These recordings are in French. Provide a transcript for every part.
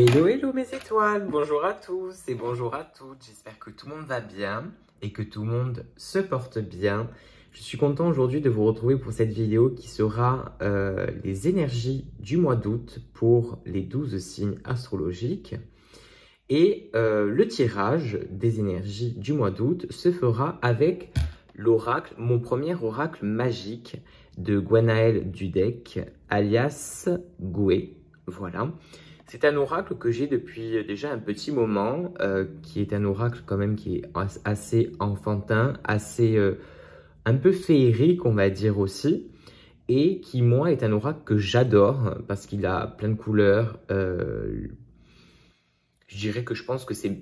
Hello, hello mes étoiles, bonjour à tous et bonjour à toutes, j'espère que tout le monde va bien et que tout le monde se porte bien. Je suis content aujourd'hui de vous retrouver pour cette vidéo qui sera les énergies du mois d'août pour les 12 signes astrologiques. Et le tirage des énergies du mois d'août se fera avec l'oracle, mon premier oracle magique de Gwenaël Dudek, alias Goué, voilà. C'est un oracle que j'ai depuis déjà un petit moment, qui est un oracle quand même qui est assez enfantin, assez un peu féerique on va dire aussi, et qui moi est un oracle que j'adore parce qu'il a plein de couleurs. Je dirais que je pense que c'est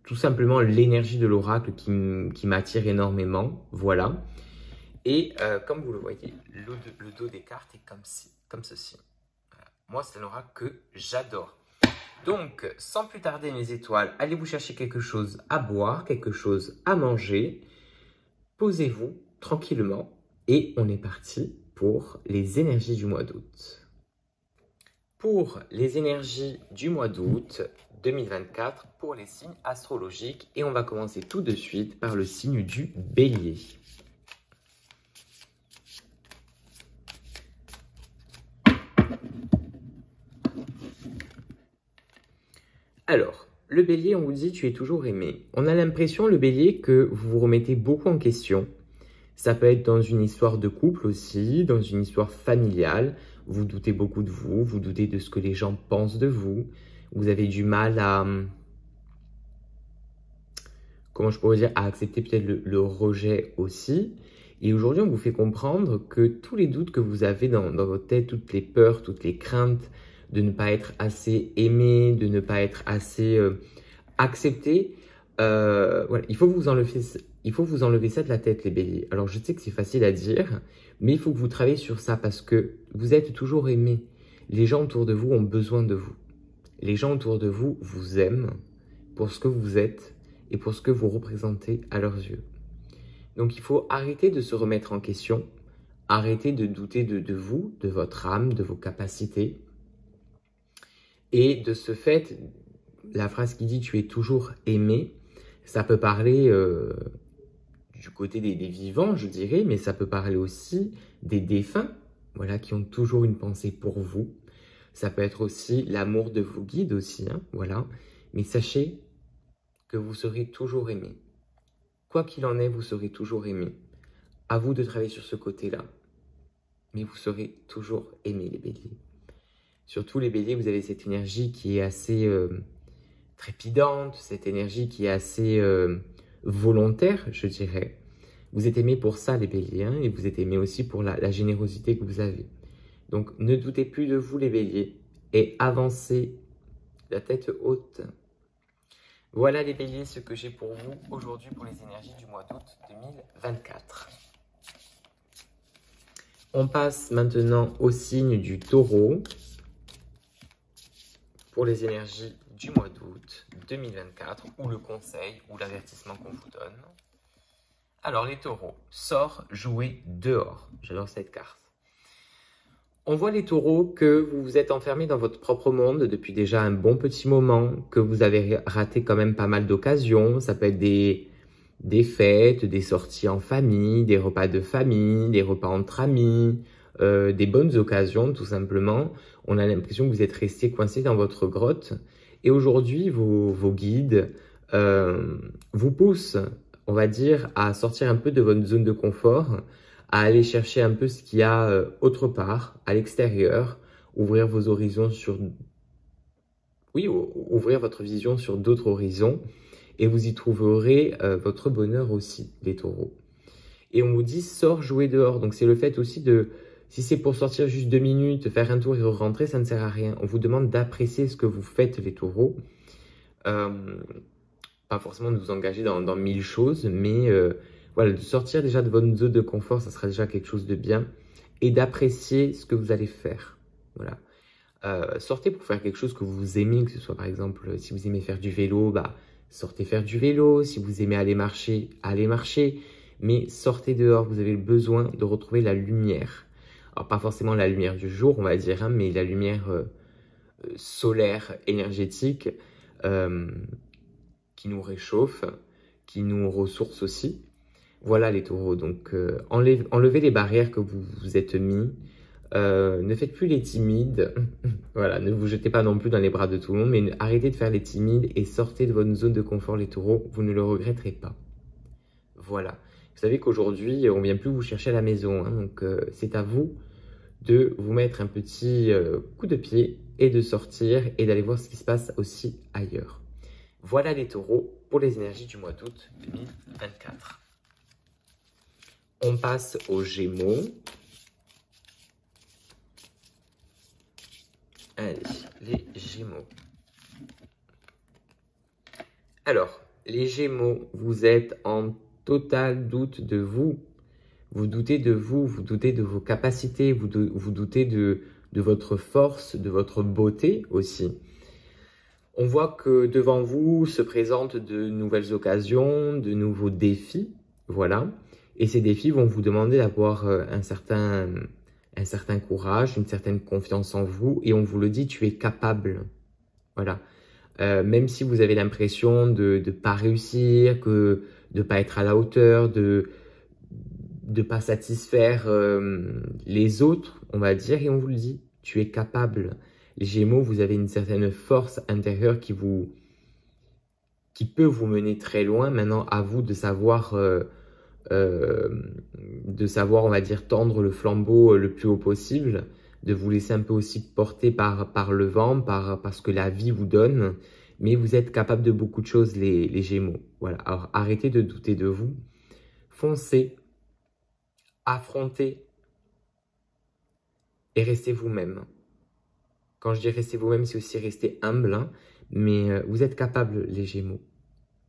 tout simplement l'énergie de l'oracle qui m'attire énormément, voilà. Et comme vous le voyez, le dos des cartes est comme ceci. Moi, c'est un oracle que j'adore. Donc, sans plus tarder, mes étoiles, allez vous chercher quelque chose à boire, quelque chose à manger. Posez-vous tranquillement et on est parti pour les énergies du mois d'août. Pour les énergies du mois d'août 2024 pour les signes astrologiques. Et on va commencer tout de suite par le signe du Bélier. Alors, le Bélier, on vous dit tu es toujours aimé. On a l'impression, le Bélier, que vous vous remettez beaucoup en question. Ça peut être dans une histoire de couple aussi, dans une histoire familiale. Vous doutez beaucoup de vous, vous doutez de ce que les gens pensent de vous. Vous avez du mal à, comment je pourrais dire, à accepter peut-être le rejet aussi. Et aujourd'hui, on vous fait comprendre que tous les doutes que vous avez dans votre tête, toutes les peurs, toutes les craintes, de ne pas être assez aimé, de ne pas être assez accepté. Voilà, il faut vous enlever ça de la tête, les béliers. Alors, je sais que c'est facile à dire, mais il faut que vous travaillez sur ça parce que vous êtes toujours aimé. Les gens autour de vous ont besoin de vous. Les gens autour de vous vous aiment pour ce que vous êtes et pour ce que vous représentez à leurs yeux. Donc, il faut arrêter de se remettre en question, arrêter de douter de vous, de votre âme, de vos capacités. Et de ce fait, la phrase qui dit « tu es toujours aimé », ça peut parler du côté des vivants, je dirais, mais ça peut parler aussi des défunts, voilà, qui ont toujours une pensée pour vous. Ça peut être aussi l'amour de vos guides aussi, hein, voilà. Mais sachez que vous serez toujours aimé. Quoi qu'il en est, vous serez toujours aimé. À vous de travailler sur ce côté-là. Mais vous serez toujours aimé, les béliers. Surtout les béliers, vous avez cette énergie qui est assez trépidante, cette énergie qui est assez volontaire, je dirais. Vous êtes aimés pour ça, les béliers, hein, et vous êtes aimés aussi pour la générosité que vous avez. Donc, ne doutez plus de vous, les béliers, et avancez la tête haute. Voilà, les béliers, ce que j'ai pour vous aujourd'hui pour les énergies du mois d'août 2024. On passe maintenant au signe du taureau. Pour les énergies du mois d'août 2024, ou le conseil, ou l'avertissement qu'on vous donne. Alors les taureaux, sort jouer dehors. J'adore cette carte. On voit les taureaux que vous vous êtes enfermés dans votre propre monde depuis déjà un bon petit moment, que vous avez raté quand même pas mal d'occasions. Ça peut être des fêtes, des sorties en famille, des repas de famille, des repas entre amis, des bonnes occasions tout simplement. On a l'impression que vous êtes resté coincé dans votre grotte et aujourd'hui vos guides vous poussent, on va dire, à sortir un peu de votre zone de confort, à aller chercher un peu ce qu'il y a autre part, à l'extérieur, ouvrir vos horizons sur... Oui, ouvrir votre vision sur d'autres horizons et vous y trouverez votre bonheur aussi, les taureaux. Et on vous dit, sors jouer dehors. Donc c'est le fait aussi de... Si c'est pour sortir juste 2 minutes, faire un tour et rentrer, ça ne sert à rien. On vous demande d'apprécier ce que vous faites, les taureaux. Pas forcément de vous engager dans 1000 choses, mais voilà, de sortir déjà de votre zone de confort, ça sera déjà quelque chose de bien. Et d'apprécier ce que vous allez faire. Voilà. Sortez pour faire quelque chose que vous aimez, que ce soit par exemple, si vous aimez faire du vélo, bah, sortez faire du vélo. Si vous aimez aller marcher, allez marcher. Mais sortez dehors, vous avez besoin de retrouver la lumière. Alors, pas forcément la lumière du jour, on va dire, hein, mais la lumière solaire énergétique qui nous réchauffe, qui nous ressource aussi. Voilà les taureaux, donc enlevez les barrières que vous vous êtes mis. Ne faites plus les timides, voilà, ne vous jetez pas non plus dans les bras de tout le monde, mais arrêtez de faire les timides et sortez de votre zone de confort les taureaux, vous ne le regretterez pas. Voilà, vous savez qu'aujourd'hui, on ne vient plus vous chercher à la maison, hein, donc c'est à vous de vous mettre un petit coup de pied et de sortir et d'aller voir ce qui se passe aussi ailleurs. Voilà les taureaux pour les énergies du mois d'août 2024. On passe aux Gémeaux. Allez, les Gémeaux. Alors, les Gémeaux, vous êtes en total doute de vous. Vous doutez de vous, vous doutez de vos capacités, vous doutez de votre force, de votre beauté aussi. On voit que devant vous se présentent de nouvelles occasions, de nouveaux défis, voilà. Et ces défis vont vous demander d'avoir un certain courage, une certaine confiance en vous. Et on vous le dit, tu es capable. Voilà. Même si vous avez l'impression de ne pas réussir, de ne pas être à la hauteur, de ne pas satisfaire les autres, on va dire. Et on vous le dit, tu es capable. Les Gémeaux, vous avez une certaine force intérieure qui peut vous mener très loin. Maintenant, à vous de savoir... on va dire, tendre le flambeau le plus haut possible, de vous laisser un peu aussi porter par le vent, par ce que la vie vous donne, mais vous êtes capable de beaucoup de choses, les Gémeaux. Voilà, alors arrêtez de douter de vous, foncez, affrontez et restez vous-même. Quand je dis restez vous-même, c'est aussi rester humble, hein, mais vous êtes capable, les Gémeaux.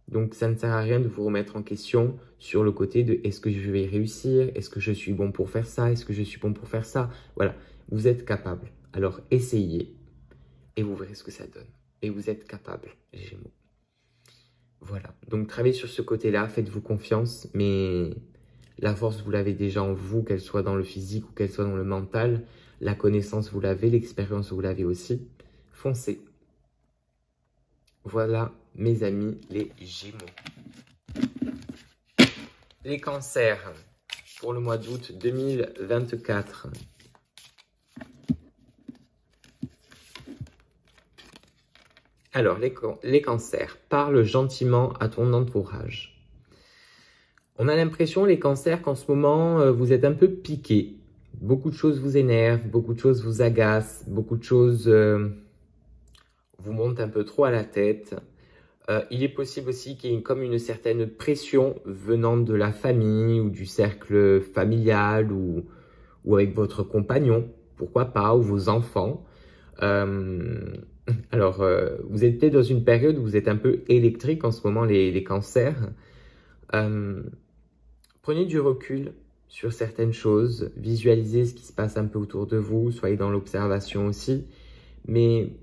Donc, ça ne sert à rien de vous remettre en question sur le côté de est-ce que je vais réussir? Est-ce que je suis bon pour faire ça? Est-ce que je suis bon pour faire ça? Voilà, vous êtes capable. Alors, essayez et vous verrez ce que ça donne. Et vous êtes capable, les Gémeaux. Voilà, donc travaillez sur ce côté-là, faites-vous confiance, mais la force, vous l'avez déjà en vous, qu'elle soit dans le physique ou qu'elle soit dans le mental. La connaissance, vous l'avez, l'expérience, vous l'avez aussi. Foncez. Voilà, mes amis, les Gémeaux. Les cancers, pour le mois d'août 2024. Alors, les cancers, parle gentiment à ton entourage. On a l'impression, les cancers, qu'en ce moment, vous êtes un peu piqués. Beaucoup de choses vous énervent, beaucoup de choses vous agacent, beaucoup de choses vous montent un peu trop à la tête. Il est possible aussi qu'il y ait comme une certaine pression venant de la famille ou du cercle familial ou avec votre compagnon, pourquoi pas, ou vos enfants. Alors, vous êtes peut-être dans une période où vous êtes un peu électrique en ce moment, les cancers. Prenez du recul sur certaines choses, visualisez ce qui se passe un peu autour de vous, soyez dans l'observation aussi, mais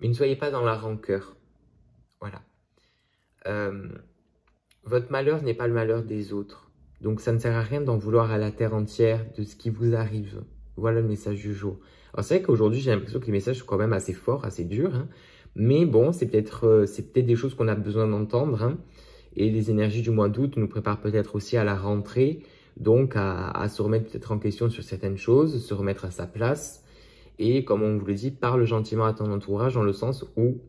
ne soyez pas dans la rancœur. Voilà. Votre malheur n'est pas le malheur des autres. Donc, ça ne sert à rien d'en vouloir à la terre entière de ce qui vous arrive. Voilà le message du jour. Alors, c'est vrai qu'aujourd'hui, j'ai l'impression que les messages sont quand même assez forts, assez durs. Hein. Mais bon, c'est peut-être des choses qu'on a besoin d'entendre. Hein. Et les énergies du mois d'août nous préparent peut-être aussi à la rentrée. Donc, à se remettre peut-être en question sur certaines choses, se remettre à sa place. Et comme on vous le dit, parle gentiment à ton entourage dans le sens où,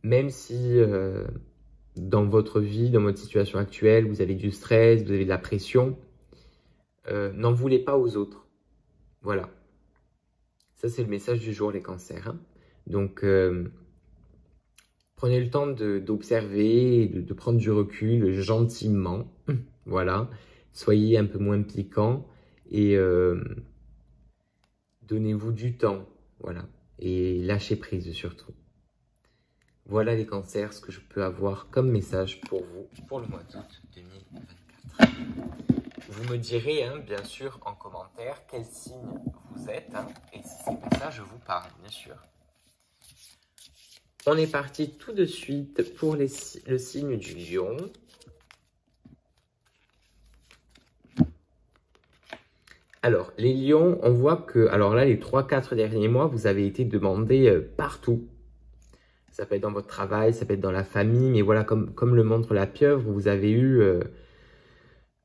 même si dans votre vie, dans votre situation actuelle, vous avez du stress, vous avez de la pression, n'en voulez pas aux autres. Voilà. Ça, c'est le message du jour, les cancers. Hein. Donc, prenez le temps d'observer, de prendre du recul gentiment. Voilà. Soyez un peu moins piquant et donnez-vous du temps. Voilà. Et lâchez prise surtout. Voilà les cancers, ce que je peux avoir comme message pour vous pour le mois d'août 2024. Vous me direz, hein, bien sûr, en commentaire, quel signe vous êtes, hein, et si c'est pour ça, je vous parle, bien sûr. On est parti tout de suite pour le signe du lion. Alors, les lions, on voit que, alors là, les 3-4 derniers mois, vous avez été demandé partout. Ça peut être dans votre travail, ça peut être dans la famille, mais voilà, comme le montre la pieuvre, vous avez eu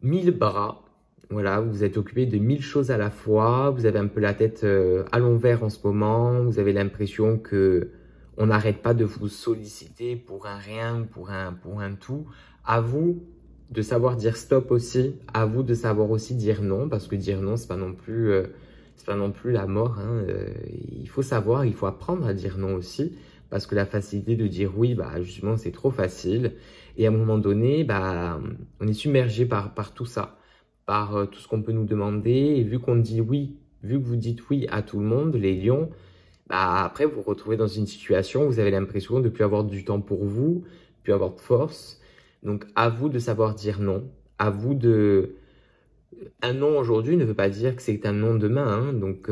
1000 bras. Voilà, vous êtes occupé de 1000 choses à la fois, vous avez un peu la tête à l'envers en ce moment, vous avez l'impression que on n'arrête pas de vous solliciter pour un rien, pour un tout. À vous de savoir dire stop aussi, à vous de savoir aussi dire non, parce que dire non, c'est pas non plus la mort, hein. Il faut savoir, il faut apprendre à dire non aussi, parce que la facilité de dire oui, bah justement, c'est trop facile. Et à un moment donné, bah, on est submergé par tout ça, par tout ce qu'on peut nous demander. Et vu qu'on dit oui, vu que vous dites oui à tout le monde, les lions, bah, après, vous vous retrouvez dans une situation où vous avez l'impression de ne plus avoir du temps pour vous, plus avoir de force. Donc, à vous de savoir dire non. À vous de... Un non aujourd'hui ne veut pas dire que c'est un non demain, hein. Donc,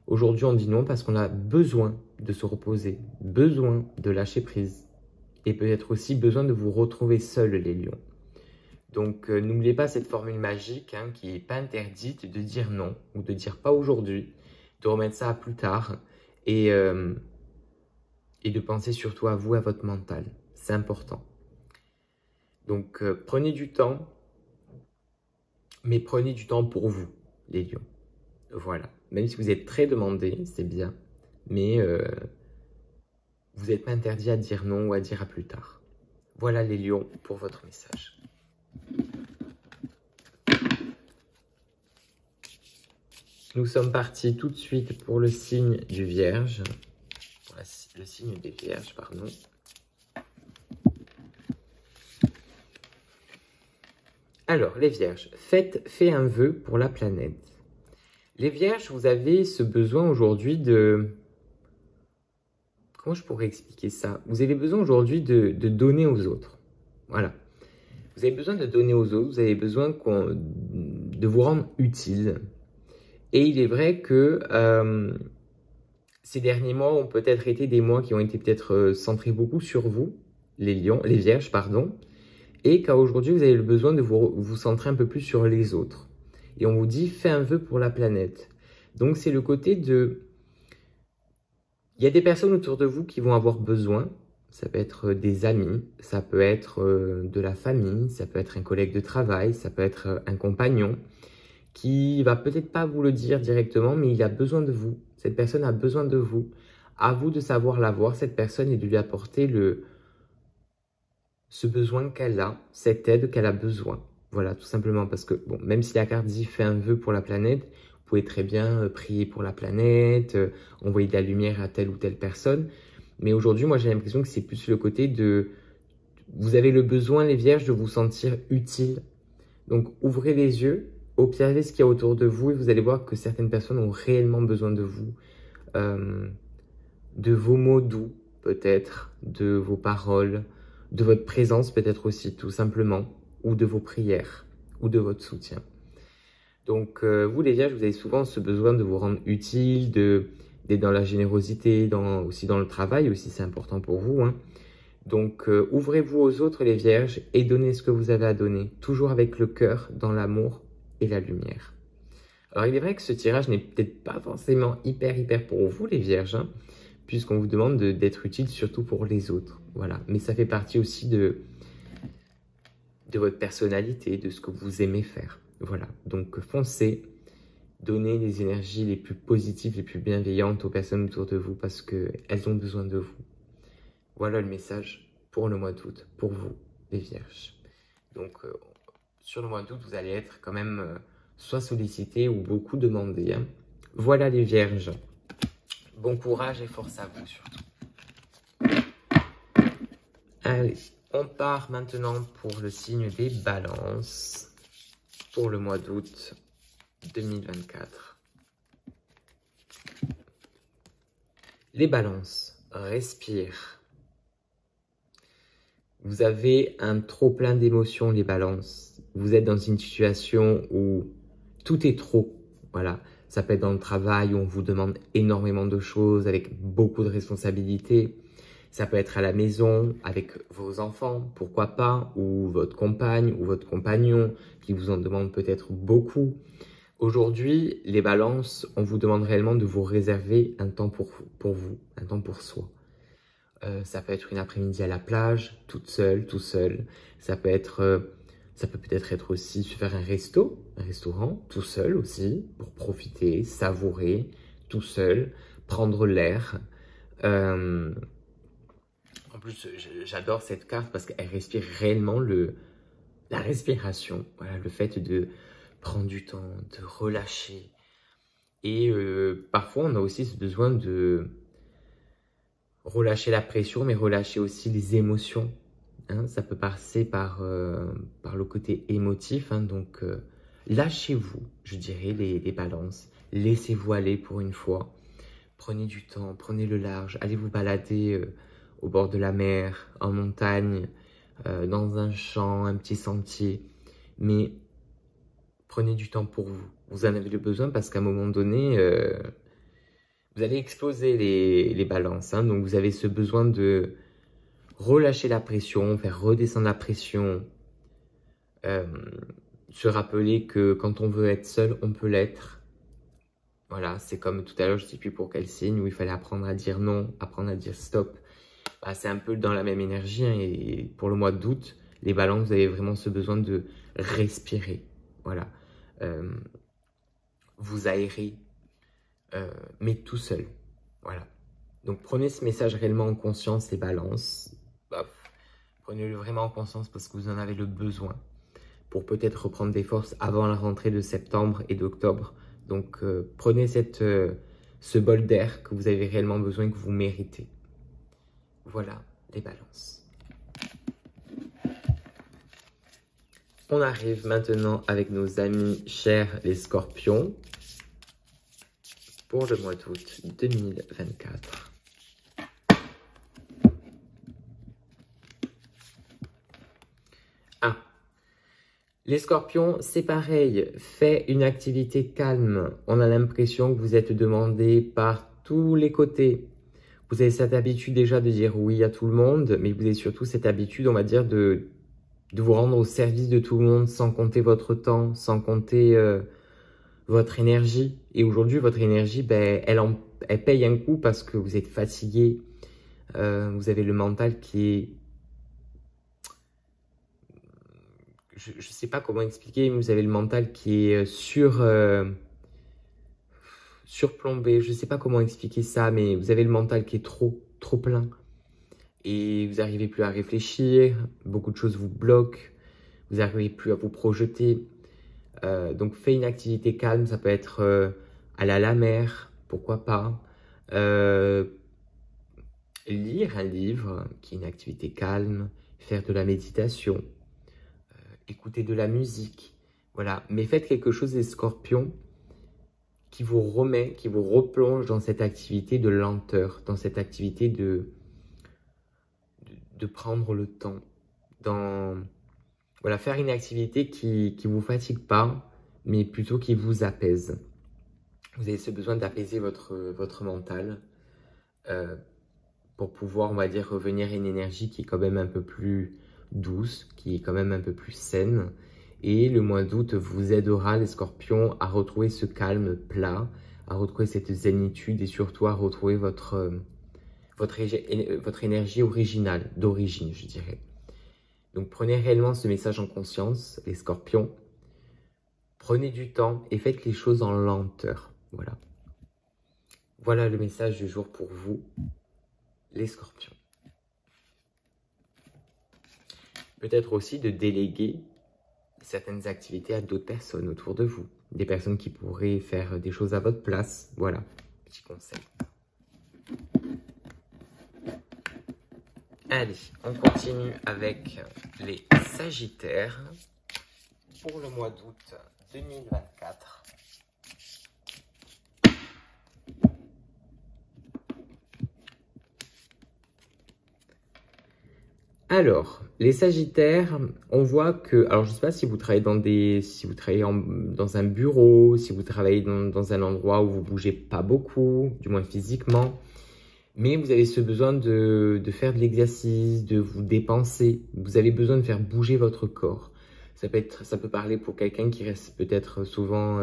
aujourd'hui, on dit non parce qu'on a besoin de se reposer, besoin de lâcher prise. Et peut-être aussi besoin de vous retrouver seul, les lions. Donc, n'oubliez pas cette formule magique, hein, qui n'est pas interdite, de dire non ou de dire pas aujourd'hui, de remettre ça à plus tard et de penser surtout à vous, à votre mental. C'est important. Donc, prenez du temps, mais prenez du temps pour vous, les lions. Voilà. Même si vous êtes très demandé, c'est bien, mais vous n'êtes pas interdit à dire non ou à dire à plus tard. Voilà les lions pour votre message. Nous sommes partis tout de suite pour le signe du Vierge. Pour le signe des Vierges, pardon. Alors, les Vierges, faites un vœu pour la planète. Les Vierges, vous avez ce besoin aujourd'hui de... Comment je pourrais expliquer ça? Vous avez besoin aujourd'hui de donner aux autres. Voilà. Vous avez besoin de donner aux autres, vous avez besoin de vous rendre utile. Et il est vrai que ces derniers mois ont peut-être été des mois qui ont été peut-être centrés beaucoup sur vous, les Vierges, pardon. Et qu'aujourd'hui, vous avez le besoin de vous centrer un peu plus sur les autres. Et on vous dit, fais un vœu pour la planète. Donc, c'est le côté de... Il y a des personnes autour de vous qui vont avoir besoin. Ça peut être des amis, ça peut être de la famille, ça peut être un collègue de travail, ça peut être un compagnon qui va peut-être pas vous le dire directement, mais il a besoin de vous. Cette personne a besoin de vous. À vous de savoir la voir, cette personne, et de lui apporter ce besoin qu'elle a, cette aide qu'elle a besoin. Voilà, tout simplement, parce que, bon, même si la carte dit « fais un vœu pour la planète », vous pouvez très bien prier pour la planète, envoyer de la lumière à telle ou telle personne. Mais aujourd'hui, moi, j'ai l'impression que c'est plus le côté de... Vous avez le besoin, les Vierges, de vous sentir utile. Donc, ouvrez les yeux, observez ce qu'il y a autour de vous et vous allez voir que certaines personnes ont réellement besoin de vous. De vos mots doux, peut-être, de vos paroles, de votre présence peut-être aussi, tout simplement, ou de vos prières, ou de votre soutien. Donc, vous les Vierges, vous avez souvent ce besoin de vous rendre utile, d'être dans la générosité, aussi dans le travail, aussi c'est important pour vous, hein. Donc, ouvrez-vous aux autres les Vierges et donnez ce que vous avez à donner, toujours avec le cœur, dans l'amour et la lumière. Alors, il est vrai que ce tirage n'est peut-être pas forcément hyper pour vous les Vierges, hein, puisqu'on vous demande d'être utile surtout pour les autres. Voilà. Mais ça fait partie aussi de votre personnalité, de ce que vous aimez faire. Voilà. Donc, foncez, donnez les énergies les plus positives, les plus bienveillantes aux personnes autour de vous parce qu'elles ont besoin de vous. Voilà le message pour le mois d'août, pour vous, les Vierges. Donc, sur le mois d'août, vous allez être quand même soit sollicité ou beaucoup demandé, hein. Voilà les Vierges. Bon courage et force à vous surtout. Allez, on part maintenant pour le signe des Balances pour le mois d'août 2024. Les Balances, respire. Vous avez un trop plein d'émotions, les Balances. Vous êtes dans une situation où tout est trop, voilà. Ça peut être dans le travail où on vous demande énormément de choses avec beaucoup de responsabilités. Ça peut être à la maison avec vos enfants, pourquoi pas, ou votre compagne ou votre compagnon qui vous en demande peut-être beaucoup. Aujourd'hui, les balances, on vous demande réellement de vous réserver un temps pour vous, un temps pour soi. Ça peut être une après-midi à la plage, toute seule, tout seul. Ça peut peut-être être aussi se faire un restaurant, tout seul aussi, pour profiter, savourer, tout seul, prendre l'air. En plus, j'adore cette carte parce qu'elle respire réellement la respiration. Voilà, le fait de prendre du temps, de relâcher. Et parfois, on a aussi ce besoin de relâcher la pression, mais relâcher aussi les émotions. Hein, ça peut passer par le côté émotif. Hein, donc, lâchez-vous, je dirais, les balances. Laissez-vous aller pour une fois. Prenez du temps, prenez le large. Allez vous balader au bord de la mer, en montagne, dans un champ, un petit sentier. Mais prenez du temps pour vous. Vous en avez le besoin parce qu'à un moment donné, vous allez exploser les balances. Hein, donc, vous avez ce besoin de relâcher la pression, faire redescendre la pression. Se rappeler que quand on veut être seul, on peut l'être. Voilà, c'est comme tout à l'heure, je ne sais plus pour quel signe, où il fallait apprendre à dire non, apprendre à dire stop. Bah, c'est un peu dans la même énergie. Hein, et pour le mois d'août, les balances, vous avez vraiment ce besoin de respirer. Voilà. Vous aérez, mais tout seul. Voilà. Donc, prenez ce message réellement en conscience, les balances. Bah, prenez-le vraiment en conscience parce que vous en avez le besoin pour peut-être reprendre des forces avant la rentrée de septembre et d'octobre. Donc, prenez ce bol d'air que vous avez réellement besoin, que vous méritez. Voilà, les balances. On arrive maintenant avec nos amis chers, les scorpions, pour le mois d'août 2024. Les scorpions, c'est pareil, faites une activité calme. On a l'impression que vous êtes demandé par tous les côtés. Vous avez cette habitude déjà de dire oui à tout le monde, mais vous avez surtout cette habitude, on va dire, de vous rendre au service de tout le monde sans compter votre temps, sans compter votre énergie. Et aujourd'hui, votre énergie, ben, elle paye un coup parce que vous êtes fatigué. Vous avez le mental qui est... Je ne sais pas comment expliquer, mais vous avez le mental qui est surplombé. Je ne sais pas comment expliquer ça, mais vous avez le mental qui est trop plein. Et vous n'arrivez plus à réfléchir, beaucoup de choses vous bloquent, vous n'arrivez plus à vous projeter. Donc, faites une activité calme, ça peut être aller à la mer, pourquoi pas. Lire un livre, qui est une activité calme, faire de la méditation. Écoutez de la musique, voilà. Mais faites quelque chose des scorpions qui vous remet, qui vous replonge dans cette activité de lenteur, dans cette activité de prendre le temps, voilà, faire une activité qui vous fatigue pas, mais plutôt qui vous apaise. Vous avez ce besoin d'apaiser votre mental pour pouvoir, on va dire, revenir à une énergie qui est quand même un peu plus douce, qui est quand même un peu plus saine. Et le mois d'août vous aidera, les scorpions, à retrouver ce calme plat, à retrouver cette zénitude et surtout à retrouver votre énergie originale, d'origine, je dirais. Donc, prenez réellement ce message en conscience, les scorpions. Prenez du temps et faites les choses en lenteur. Voilà. Voilà le message du jour pour vous, les scorpions. Peut-être aussi de déléguer certaines activités à d'autres personnes autour de vous. Des personnes qui pourraient faire des choses à votre place. Voilà, petit conseil. Allez, on continue avec les Sagittaires pour le mois d'août 2024. Alors, les Sagittaires, on voit que, alors je ne sais pas si vous travaillez dans un bureau, si vous travaillez dans un endroit où vous ne bougez pas beaucoup, du moins physiquement, mais vous avez ce besoin de faire de l'exercice, de vous dépenser. Vous avez besoin de faire bouger votre corps. Ça peut parler pour quelqu'un qui reste peut-être souvent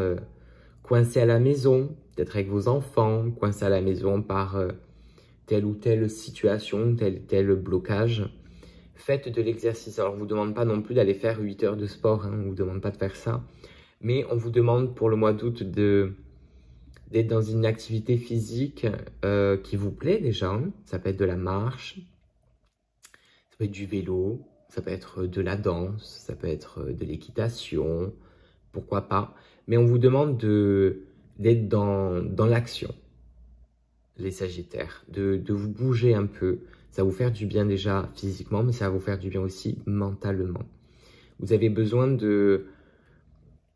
coincé à la maison, peut-être avec vos enfants, coincé à la maison par telle ou telle situation, tel blocage. Faites de l'exercice. Alors, on ne vous demande pas non plus d'aller faire 8 heures de sport, hein, on ne vous demande pas de faire ça. Mais on vous demande pour le mois d'août d'être dans une activité physique qui vous plaît déjà. Hein. Ça peut être de la marche, ça peut être du vélo, ça peut être de la danse, ça peut être de l'équitation, pourquoi pas. Mais on vous demande d'être dans l'action, les Sagittaires, de vous bouger un peu. Ça va vous faire du bien déjà physiquement, mais ça va vous faire du bien aussi mentalement. Vous avez besoin de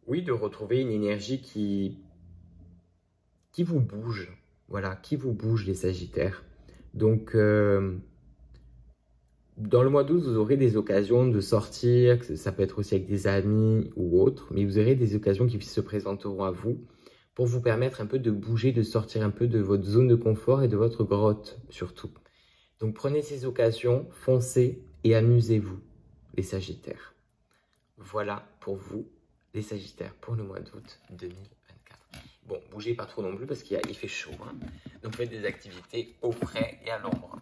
retrouver une énergie qui vous bouge. Voilà, qui vous bouge les Sagittaires. Donc, dans le mois d'août, vous aurez des occasions de sortir, ça peut être aussi avec des amis ou autres, mais vous aurez des occasions qui se présenteront à vous pour vous permettre un peu de bouger, de sortir un peu de votre zone de confort et de votre grotte surtout. Donc prenez ces occasions, foncez et amusez-vous, les Sagittaires. Voilà pour vous, les Sagittaires, pour le mois d'août 2024. Bon, bougez pas trop non plus parce qu'il fait chaud. Hein. Donc faites des activités au frais et à l'ombre.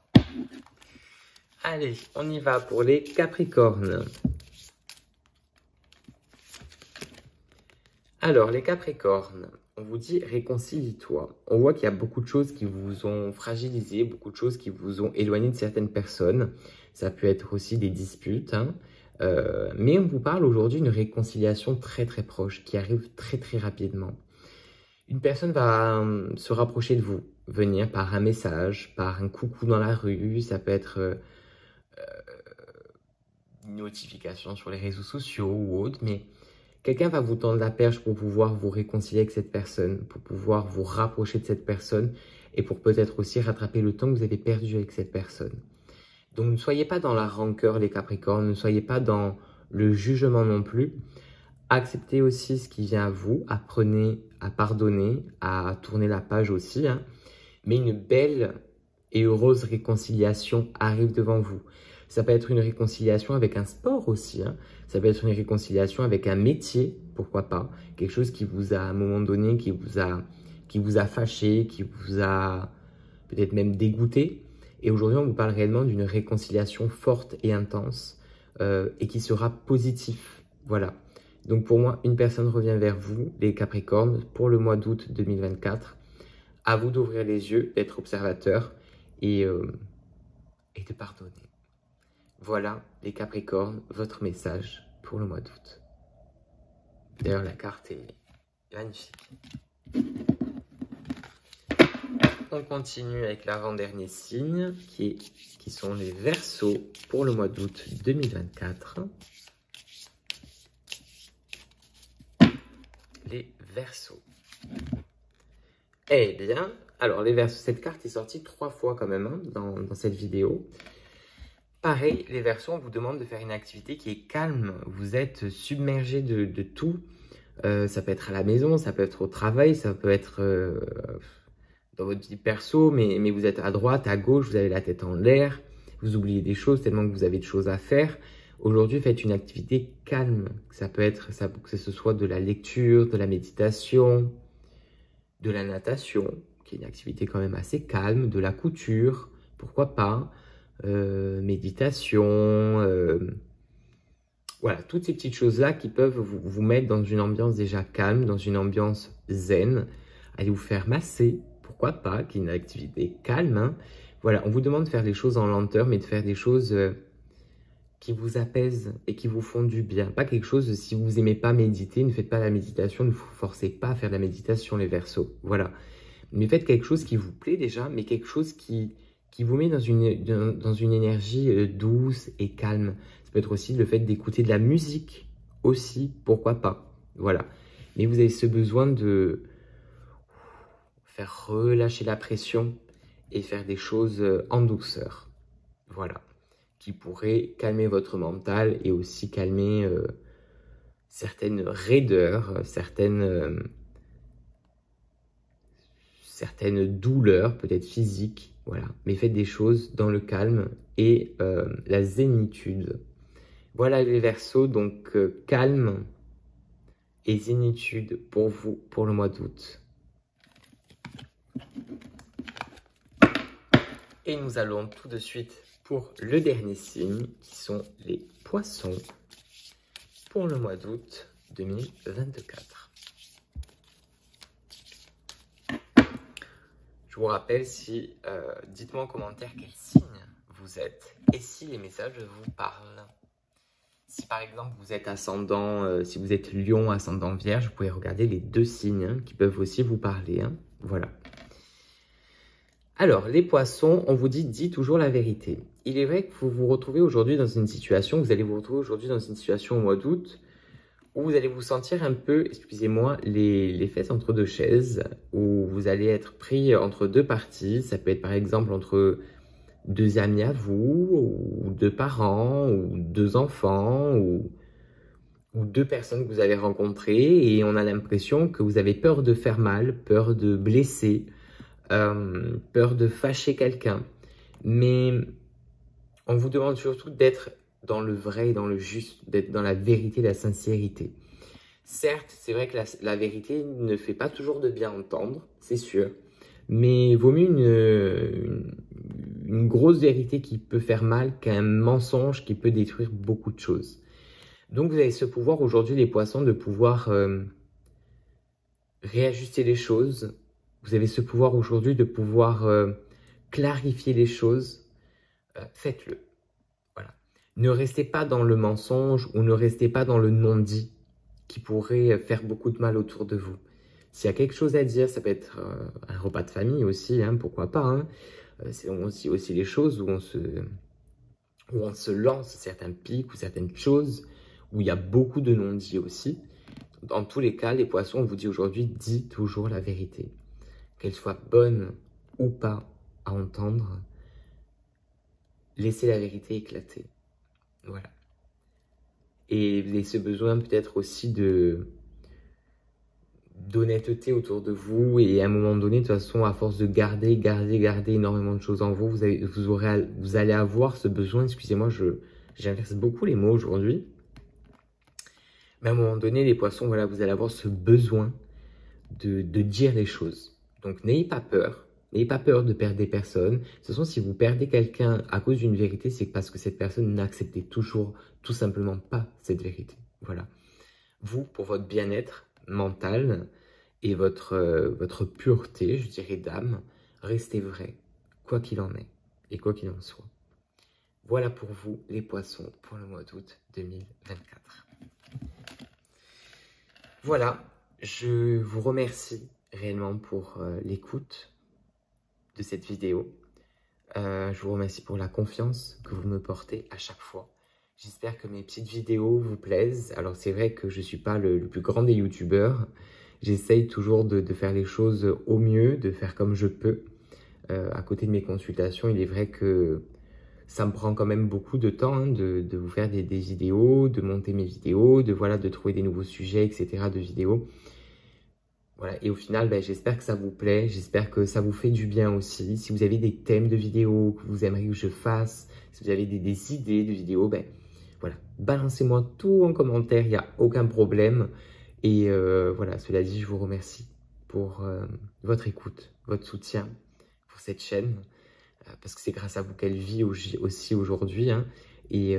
Allez, on y va pour les Capricornes. Alors, les Capricornes, on vous dit réconcilie-toi. On voit qu'il y a beaucoup de choses qui vous ont fragilisé, beaucoup de choses qui vous ont éloigné de certaines personnes. Ça peut être aussi des disputes, hein. Mais on vous parle aujourd'hui d'une réconciliation très très proche qui arrive très très rapidement. Une personne va se rapprocher de vous, venir par un message, par un coucou dans la rue, ça peut être une notification sur les réseaux sociaux ou autre, mais quelqu'un va vous tendre la perche pour pouvoir vous réconcilier avec cette personne, pour pouvoir vous rapprocher de cette personne et pour peut-être aussi rattraper le temps que vous avez perdu avec cette personne. Donc ne soyez pas dans la rancœur les Capricornes, ne soyez pas dans le jugement non plus. Acceptez aussi ce qui vient à vous, apprenez à pardonner, à tourner la page aussi, hein. Mais une belle et heureuse réconciliation arrive devant vous. Ça peut être une réconciliation avec un sport aussi, hein. Ça peut être une réconciliation avec un métier, pourquoi pas. Quelque chose qui vous a, à un moment donné, qui vous a fâché, qui vous a peut-être même dégoûté. Et aujourd'hui, on vous parle réellement d'une réconciliation forte et intense et qui sera positive. Voilà. Donc pour moi, une personne revient vers vous, les Capricornes, pour le mois d'août 2024. À vous d'ouvrir les yeux, d'être observateur et de pardonner. Voilà, les Capricornes, votre message pour le mois d'août. D'ailleurs, la carte est magnifique. On continue avec l'avant-dernier signe, qui sont les Verseaux pour le mois d'août 2024. Les Verseaux. Eh bien, alors les Verseaux, cette carte est sortie 3 fois quand même hein, dans cette vidéo. Pareil, les Verseaux, on vous demande de faire une activité qui est calme. Vous êtes submergé de tout. Ça peut être à la maison, ça peut être au travail, ça peut être dans votre vie perso, mais vous êtes à droite, à gauche, vous avez la tête en l'air. Vous oubliez des choses tellement que vous avez de choses à faire. Aujourd'hui, faites une activité calme. Ça peut être, que ce soit de la lecture, de la méditation, de la natation, qui est une activité quand même assez calme, de la couture, pourquoi pas. Méditation, voilà, toutes ces petites choses-là qui peuvent vous mettre dans une ambiance déjà calme, dans une ambiance zen. Allez vous faire masser, pourquoi pas, qui est une activité calme. Hein. Voilà, on vous demande de faire des choses en lenteur, mais de faire des choses qui vous apaisent et qui vous font du bien. Pas quelque chose, si vous n'aimez pas méditer, ne faites pas la méditation, ne vous forcez pas à faire de la méditation, les Verseaux. Voilà, mais faites quelque chose qui vous plaît déjà, mais quelque chose qui vous met dans une énergie douce et calme. Ça peut être aussi le fait d'écouter de la musique aussi, pourquoi pas. Voilà. Mais vous avez ce besoin de faire relâcher la pression et faire des choses en douceur. Voilà. Qui pourraient calmer votre mental et aussi calmer certaines raideurs, certaines douleurs, peut-être physiques. Voilà, mais faites des choses dans le calme et la zénitude. Voilà les Verseaux, donc calme, et zénitude pour vous pour le mois d'août. Et nous allons tout de suite pour le dernier signe, qui sont les poissons, pour le mois d'août 2024. Je vous rappelle, dites-moi en commentaire quel signe vous êtes et si les messages vous parlent. Si par exemple vous êtes ascendant, si vous êtes lion, ascendant vierge, vous pouvez regarder les deux signes qui peuvent aussi vous parler. Voilà. Alors, les poissons, on vous dit toujours la vérité. Il est vrai que vous vous retrouvez aujourd'hui dans une situation, vous allez vous retrouver aujourd'hui dans une situation au mois d'août où vous allez vous sentir un peu, excusez-moi, les fesses entre deux chaises, où vous allez être pris entre deux parties. Ça peut être par exemple entre deux amis à vous, ou deux parents, ou deux enfants, ou deux personnes que vous avez rencontrées, et on a l'impression que vous avez peur de faire mal, peur de blesser, peur de fâcher quelqu'un. Mais on vous demande surtout d'être dans le vrai, dans le juste, d'être dans la vérité, la sincérité. Certes, c'est vrai que la vérité ne fait pas toujours de bien entendre, c'est sûr. Mais vaut mieux une grosse vérité qui peut faire mal qu'un mensonge qui peut détruire beaucoup de choses. Donc vous avez ce pouvoir aujourd'hui, les poissons, de pouvoir réajuster les choses. Vous avez ce pouvoir aujourd'hui de pouvoir clarifier les choses. Faites-le. Voilà. Ne restez pas dans le mensonge ou ne restez pas dans le non-dit qui pourrait faire beaucoup de mal autour de vous. S'il y a quelque chose à dire, ça peut être un repas de famille aussi, pourquoi pas. C'est aussi les choses où on se lance certains pics ou certaines choses, où il y a beaucoup de non-dits aussi. Dans tous les cas, les poissons, on vous dit aujourd'hui, dis toujours la vérité. Qu'elle soit bonne ou pas à entendre, laissez la vérité éclater. Voilà. Et vous avez ce besoin peut-être aussi d'honnêteté autour de vous, et à un moment donné, de toute façon, à force de garder énormément de choses en vous, vous allez avoir ce besoin, excusez-moi, j'inverse beaucoup les mots aujourd'hui, mais à un moment donné, les poissons, voilà, vous allez avoir ce besoin de dire les choses. Donc n'ayez pas peur de perdre des personnes. De toute façon, si vous perdez quelqu'un à cause d'une vérité, c'est parce que cette personne n'acceptait toujours tout simplement pas cette vérité. Voilà. Vous, pour votre bien-être mental et votre pureté, je dirais d'âme, restez vrai, quoi qu'il en est et quoi qu'il en soit. Voilà pour vous, les poissons, pour le mois d'août 2024. Voilà, je vous remercie réellement pour l'écoute de cette vidéo. Je vous remercie pour la confiance que vous me portez à chaque fois. J'espère que mes petites vidéos vous plaisent. Alors c'est vrai que je ne suis pas le plus grand des youtubeurs. J'essaye toujours de faire les choses au mieux, de faire comme je peux. À côté de mes consultations, il est vrai que ça me prend quand même beaucoup de temps de vous faire des vidéos, de monter mes vidéos, de trouver des nouveaux sujets, etc. de vidéos. Voilà. Et au final, j'espère que ça vous plaît, j'espère que ça vous fait du bien aussi. Si vous avez des thèmes de vidéos que vous aimeriez que je fasse, si vous avez des idées de vidéos, voilà, balancez-moi tout en commentaire, il n'y a aucun problème. Et voilà, cela dit, je vous remercie pour votre écoute, votre soutien pour cette chaîne, parce que c'est grâce à vous qu'elle vit aussi aujourd'hui. Et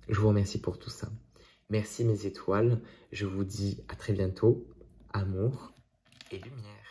je vous remercie pour tout ça. Merci mes étoiles, je vous dis à très bientôt, amour et lumière.